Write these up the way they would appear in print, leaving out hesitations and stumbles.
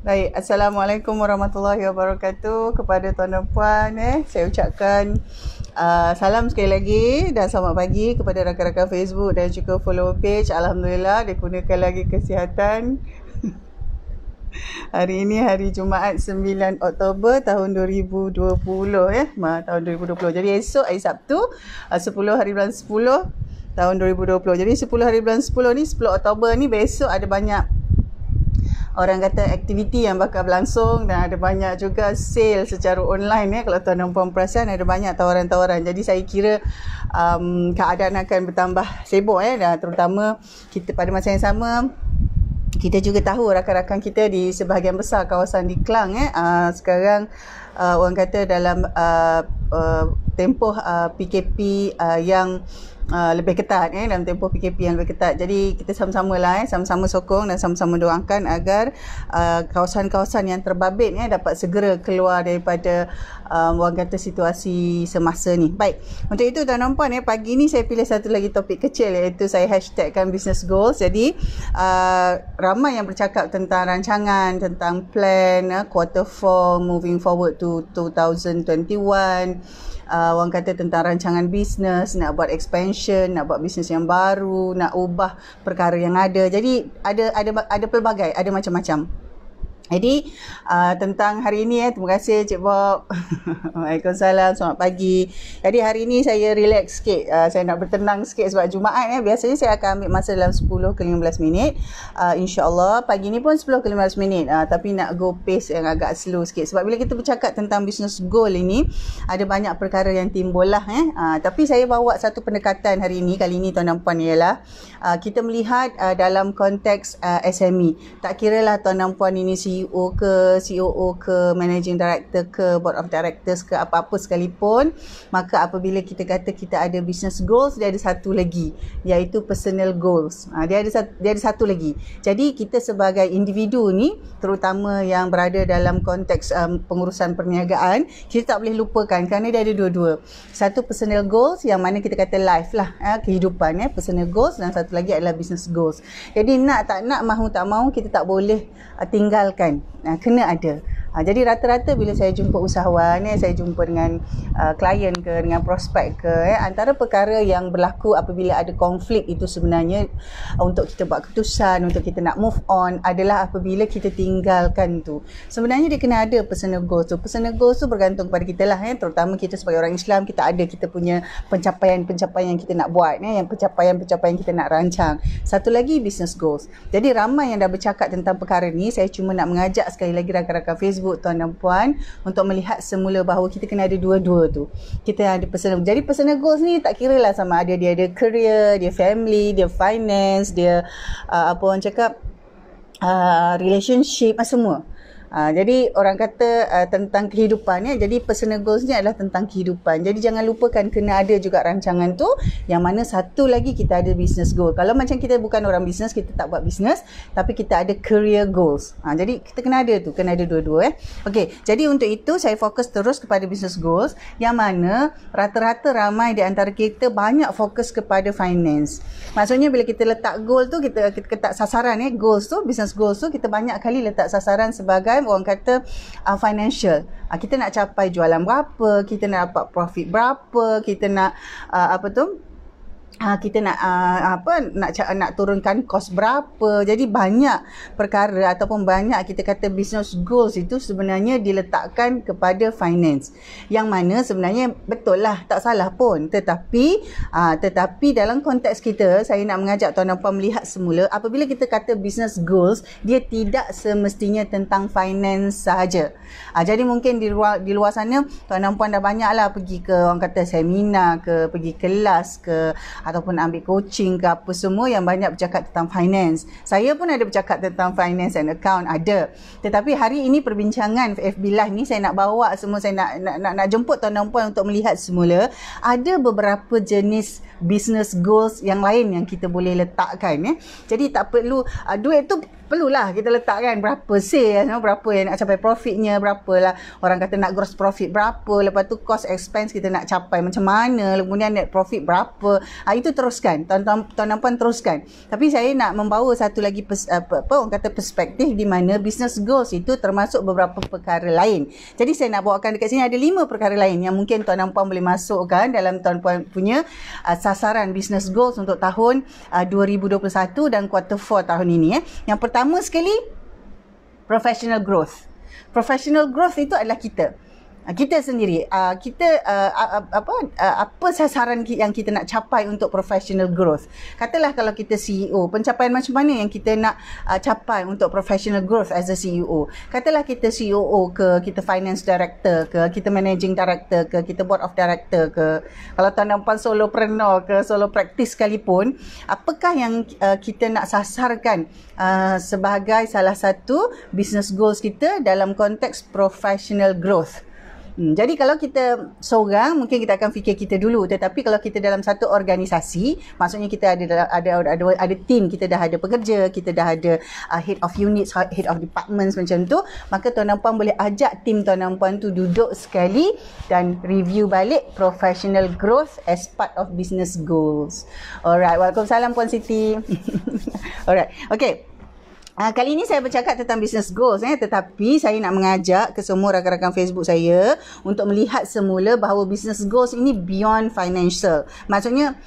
Baik, Assalamualaikum warahmatullahi wabarakatuh kepada tuan dan puan. Saya ucapkan salam sekali lagi dan selamat pagi kepada rakan-rakan Facebook dan juga follower page. Alhamdulillah dikurniakan lagi kesihatan. Hari ini hari Jumaat 9 Oktober tahun 2020 tahun 2020. Jadi esok hari Sabtu 10 hari bulan 10 tahun 2020. Jadi 10 hari bulan 10 ni 10 Oktober ni besok ada banyak orang kata aktiviti yang bakal berlangsung dan ada banyak juga sale secara online kalau tuan dan puan perasan ada banyak tawaran-tawaran. Jadi saya kira keadaan akan bertambah sibuk dan terutama kita pada masa yang sama kita juga tahu rakan-rakan kita di sebahagian besar kawasan di Klang sekarang orang kata dalam tempoh PKP yang lebih ketat dalam tempoh PKP yang lebih ketat. Jadi kita sama-sama lah sama-sama sokong dan sama-sama doakan agar kawasan-kawasan yang terbabit dapat segera keluar daripada orang kata situasi semasa ni. Baik, untuk itu tuan dan puan pagi ni saya pilih satu lagi topik kecil iaitu saya hashtagkan business goals. Jadi ramai yang bercakap tentang rancangan, tentang plan quarter 4 moving forward to 2021. Orang kata tentang rancangan bisnes, nak buat expansion, nak buat bisnes yang baru, nak ubah perkara yang ada. Jadi ada pelbagai, ada macam-macam. Jadi tentang hari ini terima kasih Cik Bob. Waalaikumsalam, selamat pagi. Jadi hari ini saya relax sikit, saya nak bertenang sikit sebab Jumaat biasanya saya akan ambil masa dalam 10 ke 15 minit. InsyaAllah pagi ni pun 10 ke 15 minit, tapi nak go pace yang agak slow sikit. Sebab bila kita bercakap tentang business goal ini, ada banyak perkara yang timbul lah. Tapi saya bawa satu pendekatan hari ini, kali ini tuan dan puan ialah kita melihat dalam konteks SME. Tak kira lah tuan dan puan ini CEO ke, COO ke, Managing Director ke, Board of Directors ke, apa-apa sekalipun, maka apabila kita kata kita ada business goals, dia ada satu lagi, iaitu personal goals. Dia ada satu lagi. Jadi kita sebagai individu ni, terutama yang berada dalam konteks pengurusan perniagaan, kita tak boleh lupakan kerana dia ada dua-dua. Satu personal goals yang mana kita kata life lah, kehidupan, personal goals, dan satu lagi adalah business goals. Jadi nak tak nak, mahu tak mahu, kita tak boleh tinggalkan. Kena ada. Jadi rata-rata bila saya jumpa usahawan, saya jumpa dengan klien ke, dengan prospek ke, antara perkara yang berlaku apabila ada konflik itu sebenarnya untuk kita buat keputusan, untuk kita nak move on adalah apabila kita tinggalkan tu. Sebenarnya dia kena ada personal goals tu. Personal goals tu bergantung kepada kita lah, terutama kita sebagai orang Islam, kita punya pencapaian-pencapaian yang kita nak buat, yang pencapaian-pencapaian kita nak rancang. Satu lagi business goals. Jadi ramai yang dah bercakap tentang perkara ni, saya cuma nak mengajak sekali lagi rakan-rakan Facebook, tuan dan puan, untuk melihat semula bahawa kita kena ada dua-dua tu. Kita ada personal. Jadi personal goals ni tak kira lah sama ada dia ada career, dia family, dia finance, dia apa orang cakap relationship, semua. Jadi orang kata tentang kehidupan jadi personal goals ni adalah tentang kehidupan. Jadi jangan lupakan kena ada juga rancangan tu, yang mana satu lagi kita ada business goal. Kalau macam kita bukan orang business, kita tak buat business, tapi kita ada career goals. Jadi kita kena ada tu, kena ada dua-dua. Okey, jadi untuk itu saya fokus terus kepada business goals, yang mana rata-rata ramai di antara kita banyak fokus kepada finance. Maksudnya bila kita letak goal tu, kita letak sasaran goals tu, business goals tu, kita banyak kali letak sasaran sebagai orang kata financial. Kita nak capai jualan berapa, kita nak dapat profit berapa, kita nak kita nak nak turunkan kos berapa. Jadi banyak perkara ataupun banyak kita kata business goals itu sebenarnya diletakkan kepada finance, yang mana sebenarnya betul lah, tak salah pun, tetapi dalam konteks kita, saya nak mengajak tuan dan puan melihat semula apabila kita kata business goals, dia tidak semestinya tentang finance sahaja. Jadi mungkin di luar sana tuan dan puan dah banyaklah pergi ke orang kata seminar ke, pergi kelas ke, ataupun ambil coaching ke apa semua yang banyak bercakap tentang finance. Saya pun ada bercakap tentang finance and account, ada. Tetapi hari ini perbincangan FB Live ni saya nak bawa semua, saya nak jemput tuan dan puan untuk melihat semula ada beberapa jenis business goals yang lain yang kita boleh letakkan. Jadi tak perlu duit tu perlulah kita letakkan berapa say, berapa yang nak capai profitnya, berapalah orang kata nak gross profit berapa, lepas tu cost expense kita nak capai macam mana, kemudian net profit berapa. Itu teruskan, tuan-tuan dan puan teruskan. Tapi saya nak membawa satu lagi orang kata perspektif di mana business goals itu termasuk beberapa perkara lain. Jadi saya nak bawakan dekat sini ada 5 perkara lain yang mungkin tuan dan puan boleh masukkan dalam tuan puan punya sasaran business goals untuk tahun 2021 dan quarter 4 tahun ini. Yang pertama sekali, professional growth. Professional growth itu adalah kita sendiri. Apa sasaran yang kita nak capai untuk professional growth. Katalah kalau kita CEO, pencapaian macam mana yang kita nak capai untuk professional growth as a CEO. Katalah kita CEO ke, kita finance director ke, kita managing director ke, kita board of director ke. Kalau tuan dan puan solopreneur ke, solo practice sekalipun, apakah yang kita nak sasarkan sebagai salah satu business goals kita dalam konteks professional growth. Jadi kalau kita seorang, mungkin kita akan fikir kita dulu, tetapi kalau kita dalam satu organisasi, maksudnya kita ada team, kita dah ada pekerja, kita dah ada head of units, head of departments macam tu, maka tuan dan puan boleh ajak team tuan dan puan tu duduk sekali dan review balik professional growth as part of business goals. Alright, Waalaikumsalam Puan Siti. Alright, okay. Kali ini saya bercakap tentang business goals, tetapi saya nak mengajak ke semua rakan-rakan Facebook saya untuk melihat semula bahawa business goals ini beyond financial. Maksudnya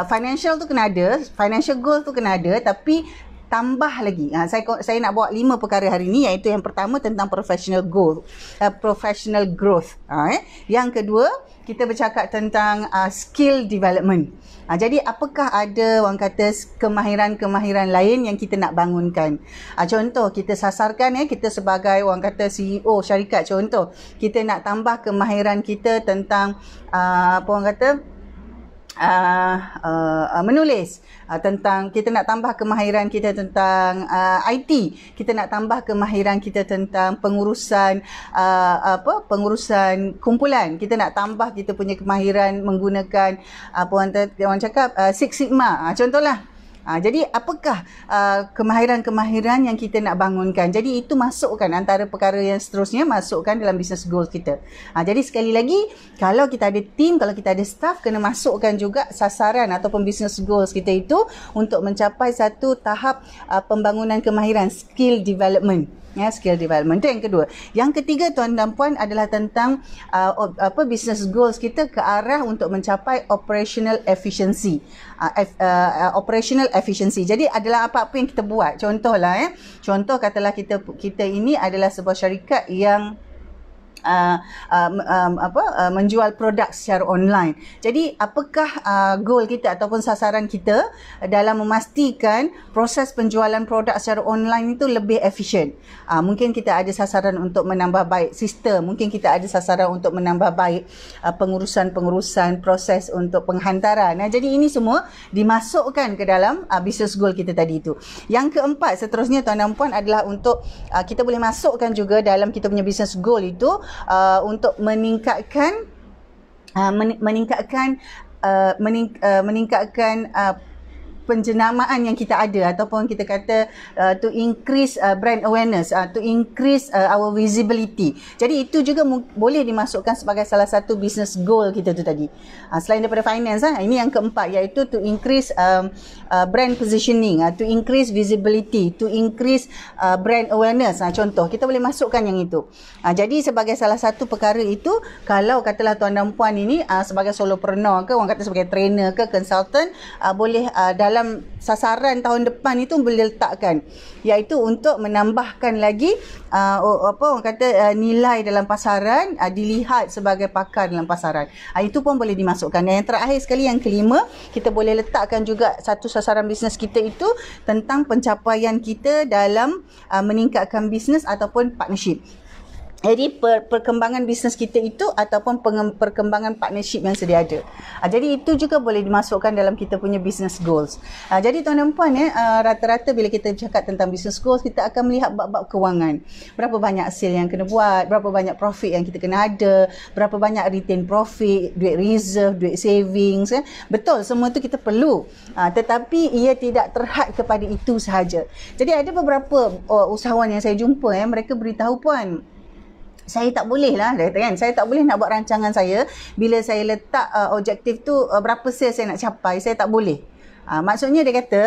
financial tu kena ada, financial goals tu kena ada, tapi tambah lagi. Saya nak bawa 5 perkara hari ini, iaitu yang pertama tentang professional goal, professional growth. Yang kedua, kita bercakap tentang skill development. Jadi apakah ada orang kata kemahiran-kemahiran lain yang kita nak bangunkan. Contoh, kita sasarkan kita sebagai orang kata CEO syarikat, contoh kita nak tambah kemahiran kita tentang apa orang kata menulis, tentang kita nak tambah kemahiran kita tentang IT, kita nak tambah kemahiran kita tentang pengurusan pengurusan kumpulan, kita nak tambah kita punya kemahiran menggunakan apa orang cakap Six Sigma, contohlah. Jadi apakah kemahiran-kemahiran yang kita nak bangunkan. Jadi itu masukkan antara perkara yang seterusnya, masukkan dalam business goals kita. Jadi sekali lagi, kalau kita ada team, kalau kita ada staff, kena masukkan juga sasaran ataupun business goals kita itu untuk mencapai satu tahap pembangunan kemahiran, skill development. Skill development. Itu yang kedua. Yang ketiga, tuan dan puan, adalah tentang business goals kita ke arah untuk mencapai operational efficiency. Operational efficiency. Jadi adalah apa-apa yang kita buat. Contohlah contoh katalah kita ini adalah sebuah syarikat yang menjual produk secara online. Jadi apakah goal kita ataupun sasaran kita dalam memastikan proses penjualan produk secara online itu lebih efisien. Mungkin kita ada sasaran untuk menambah baik sistem, mungkin kita ada sasaran untuk menambah baik pengurusan proses untuk penghantaran. Jadi ini semua dimasukkan ke dalam business goal kita tadi itu. Yang keempat seterusnya, tuan dan puan, adalah untuk kita boleh masukkan juga dalam kita punya business goal itu untuk meningkatkan penjenamaan yang kita ada, ataupun kita kata to increase brand awareness, to increase our visibility. Jadi itu juga boleh dimasukkan sebagai salah satu business goal kita tu tadi. Selain daripada finance, ini yang keempat, iaitu to increase brand positioning, to increase visibility, to increase brand awareness. Contoh, kita boleh masukkan yang itu. Jadi sebagai salah satu perkara itu, kalau katalah tuan dan puan ini sebagai solopreneur ke, orang kata sebagai trainer ke, consultant, boleh dalam sasaran tahun depan itu boleh letakkan, iaitu untuk menambahkan lagi orang kata nilai dalam pasaran, dilihat sebagai pakar dalam pasaran. Itu pun boleh dimasukkan. Dan yang terakhir sekali, yang kelima, kita boleh letakkan juga satu sasaran bisnes kita itu tentang pencapaian kita dalam meningkatkan bisnes ataupun partnership. Jadi perkembangan bisnes kita itu ataupun perkembangan partnership yang sedia ada. Jadi itu juga boleh dimasukkan dalam kita punya business goals. Jadi tuan dan puan rata-rata bila kita cakap tentang business goals, kita akan melihat bab-bab kewangan. Berapa banyak sale yang kena buat, berapa banyak profit yang kita kena ada, berapa banyak retain profit, duit reserve, duit savings. Betul, semua itu kita perlu. Tetapi ia tidak terhad kepada itu sahaja. Jadi ada beberapa usahawan yang saya jumpa, mereka beritahu, puan, saya tak boleh lah, kan? Saya tak boleh nak buat rancangan saya bila saya letak objektif tu berapa sales saya nak capai, saya tak boleh. Maksudnya dia kata,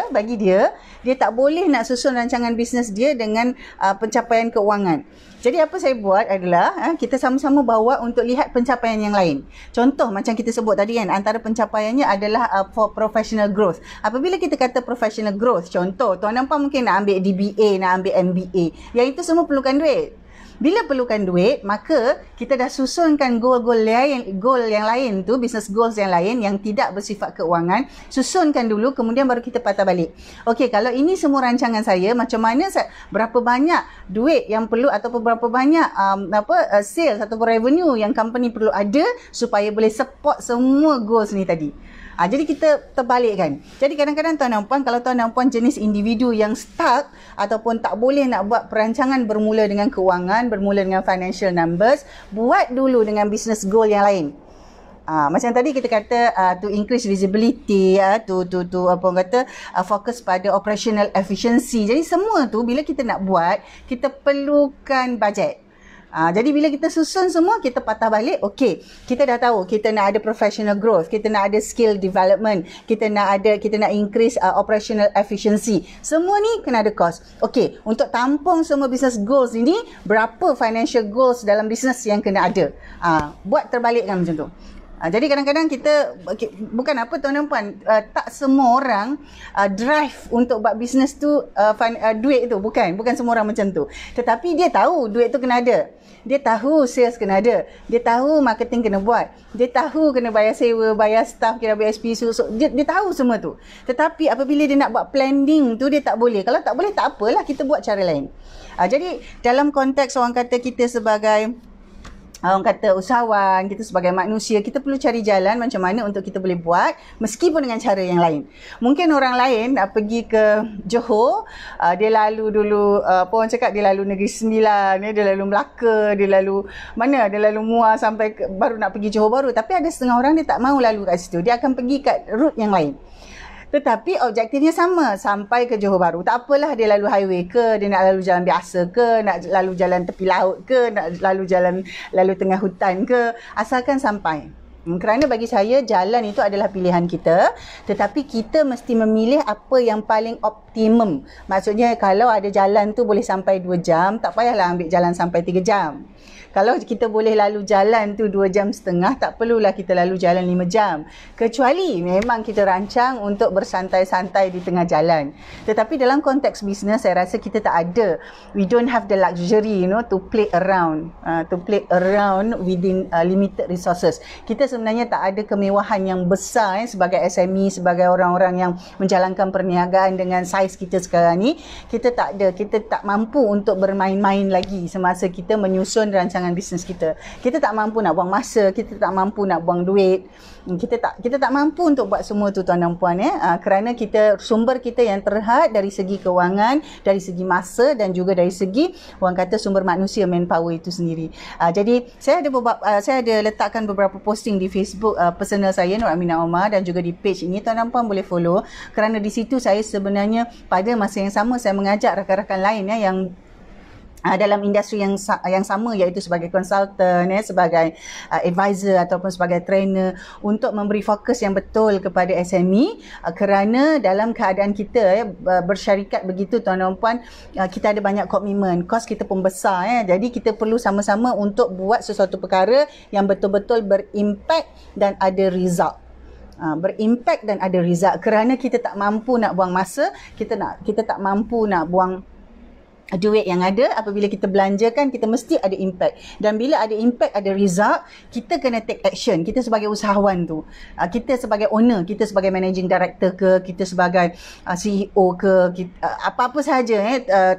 bagi dia tak boleh nak susun rancangan bisnes dia dengan pencapaian keuangan. Jadi apa saya buat adalah kita sama-sama bawa untuk lihat pencapaian yang lain. Contoh macam kita sebut tadi kan, antara pencapaiannya adalah for professional growth. Apabila kita kata professional growth, contoh tuan dan puan mungkin nak ambil DBA, nak ambil MBA. Yang itu semua perlukan duit. Bila perlukan duit, maka kita dah susunkan goal yang lain tu, business goals yang lain yang tidak bersifat keuangan, susunkan dulu, kemudian baru kita patah balik. Okey, kalau ini semua rancangan saya, macam mana berapa banyak duit yang perlu ataupun berapa banyak sales ataupun revenue yang company perlu ada supaya boleh support semua goals ni tadi. Jadi kita terbalikkan. Jadi kadang-kadang tuan dan puan, kalau tuan dan puan jenis individu yang stuck ataupun tak boleh nak buat perancangan bermula dengan keuangan, bermula dengan financial numbers, buat dulu dengan business goal yang lain. Macam tadi kita kata to increase visibility, to apa orang kata, fokus pada operational efficiency. Jadi semua tu bila kita nak buat, kita perlukan bajet. Jadi bila kita susun semua, kita patah balik, okey, kita dah tahu kita nak ada professional growth, kita nak ada skill development, kita nak increase operational efficiency. Semua ni kena ada cost. Okey, untuk tampung semua business goals ini, berapa financial goals dalam business yang kena ada. Buat terbalikkan macam tu. Jadi kadang-kadang kita, bukan apa tuan dan puan, tak semua orang drive untuk buat bisnes tu duit tu, bukan semua orang macam tu. Tetapi dia tahu duit tu kena ada. Dia tahu sales kena ada. Dia tahu marketing kena buat. Dia tahu kena bayar sewa, bayar staff, kena bayar SP. Dia tahu semua tu. Tetapi apabila dia nak buat planning tu, dia tak boleh. Kalau tak boleh, tak apalah, kita buat cara lain. Jadi dalam konteks orang kata kita sebagai usahawan, kita sebagai manusia, kita perlu cari jalan macam mana untuk kita boleh buat meskipun dengan cara yang lain. Mungkin orang lain pergi ke Johor, dia lalu dulu, orang cakap dia lalu Negeri Sembilan, dia lalu Melaka, dia lalu Muar sampai baru nak pergi Johor Bahru. Tapi ada setengah orang dia tak mahu lalu kat situ, dia akan pergi kat route yang lain. Tetapi objektifnya sama, sampai ke Johor Bahru. Tak apalah dia lalu highway ke, dia nak lalu jalan biasa ke, nak lalu jalan tepi laut ke, nak lalu tengah hutan ke, asalkan sampai. Kerana bagi saya jalan itu adalah pilihan kita, tetapi kita mesti memilih apa yang paling optimum. Maksudnya kalau ada jalan tu boleh sampai 2 jam, tak payahlah ambil jalan sampai 3 jam. Kalau kita boleh lalu jalan tu 2 jam setengah, tak perlulah kita lalu jalan 5 jam. Kecuali memang kita rancang untuk bersantai-santai di tengah jalan. Tetapi dalam konteks bisnes, saya rasa kita tak ada. We don't have the luxury, to play around. Within limited resources. Kita sebenarnya tak ada kemewahan yang besar sebagai SME, sebagai orang-orang yang menjalankan perniagaan dengan saiz kita sekarang ni. Kita tak ada. Kita tak mampu untuk bermain-main lagi semasa kita menyusun rancangan bisnes kita. Kita tak mampu nak buang masa, kita tak mampu nak buang duit. Kita tak mampu untuk buat semua tu tuan dan puan kerana sumber kita yang terhad dari segi kewangan, dari segi masa dan juga dari segi orang kata sumber manusia, manpower itu sendiri. Jadi saya ada letakkan beberapa posting di Facebook personal saya, Nur Aminah Omar, dan juga di page ini tuan dan puan boleh follow, kerana di situ saya sebenarnya pada masa yang sama saya mengajak rakan-rakan lain yang dalam industri yang sama, iaitu sebagai consultant, sebagai advisor ataupun sebagai trainer, untuk memberi fokus yang betul kepada SME, kerana dalam keadaan kita bersyarikat begitu tuan dan puan, kita ada banyak komitmen, kos kita pun besar, jadi kita perlu sama-sama untuk buat sesuatu perkara yang betul-betul berimpak dan ada result. Berimpak dan ada result, kerana kita tak mampu nak buang masa, kita tak mampu nak buang duit yang ada, apabila kita belanjakan, kita mesti ada impact. Dan bila ada impact, ada result, kita kena take action. Kita sebagai usahawan tu, kita sebagai owner, kita sebagai managing director ke, kita sebagai CEO ke, apa-apa sahaja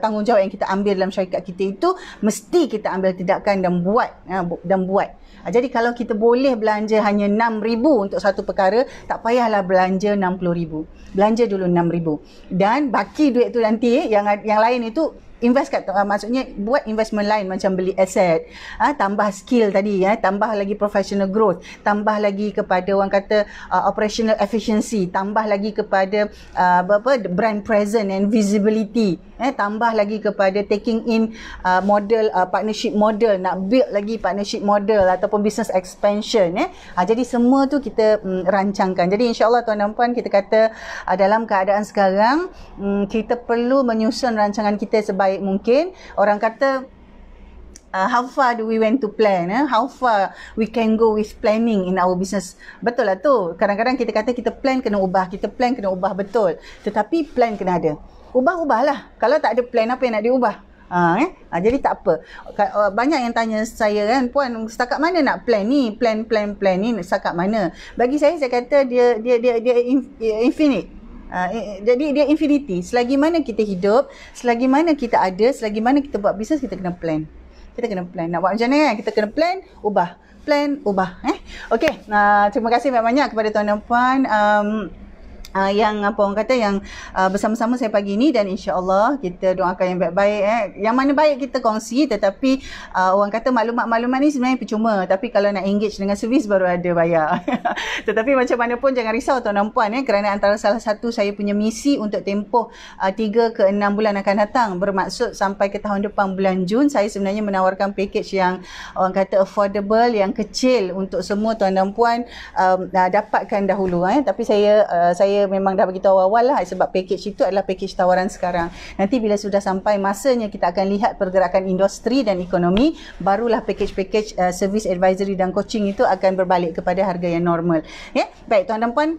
tanggungjawab yang kita ambil dalam syarikat kita itu, mesti kita ambil tindakan dan buat. Jadi kalau kita boleh belanja hanya RM6,000 untuk satu perkara, tak payahlah belanja RM60,000. Belanja dulu RM6,000. Dan baki duit tu nanti, yang lain itu invest kat, maksudnya buat investment lain macam beli aset, tambah skill tadi, tambah lagi professional growth, tambah lagi kepada orang kata operational efficiency, tambah lagi kepada brand presence and visibility, tambah lagi kepada taking in model partnership model, nak build lagi partnership model ataupun business expansion. Jadi semua tu kita rancangkan. Jadi insyaAllah tuan dan puan, kita kata dalam keadaan sekarang kita perlu menyusun rancangan kita sebaik mungkin. Orang kata how far do we went to plan, how far we can go with planning in our business. Betul lah tu, kadang-kadang kita kata kita plan kena ubah, kita plan kena ubah, betul, tetapi plan kena ada. Ubah-ubahlah. Kalau tak ada plan, apa yang nak diubah? Jadi tak apa. Banyak yang tanya saya kan, puan setakat mana nak plan ni, plan ni setakat mana? Bagi saya kata dia infinite. Jadi dia infinity. Selagi mana kita hidup, selagi mana kita ada, selagi mana kita buat bisnes, kita kena plan. Kita kena plan. Nak buat macam mana kan? Kita kena plan, ubah. Plan, ubah. Okey. Terima kasih banyak-banyak kepada tuan dan puan. Yang apa orang kata yang bersama-sama saya pagi ni, dan insya-Allah kita doakan yang baik-baik. Yang mana baik kita kongsi, tetapi orang kata maklumat-maklumat ni sebenarnya percuma, tapi kalau nak engage dengan servis baru ada bayar. Tetapi macam mana pun jangan risau tuan dan puan, kerana antara salah satu saya punya misi untuk tempoh 3 ke 6 bulan akan datang, bermaksud sampai ke tahun depan bulan Jun, saya sebenarnya menawarkan package yang orang kata affordable, yang kecil untuk semua tuan dan puan dapatkan dahulu. Tapi saya memang dah beritahu awal lah, sebab package itu adalah package tawaran sekarang. Nanti bila sudah sampai masanya kita akan lihat pergerakan industri dan ekonomi, barulah package-package service advisory dan coaching itu akan berbalik kepada harga yang normal. Baik tuan dan puan,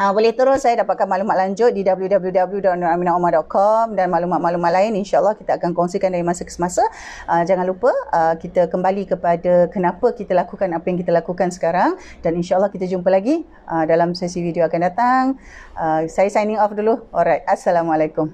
boleh terus saya dapatkan maklumat lanjut di www.nuraminaomar.com, dan maklumat-maklumat lain insya-Allah kita akan kongsikan dari masa ke semasa. Jangan lupa kita kembali kepada kenapa kita lakukan apa yang kita lakukan sekarang, dan insya-Allah kita jumpa lagi dalam sesi video akan datang. Saya signing off dulu. Alright, assalamualaikum.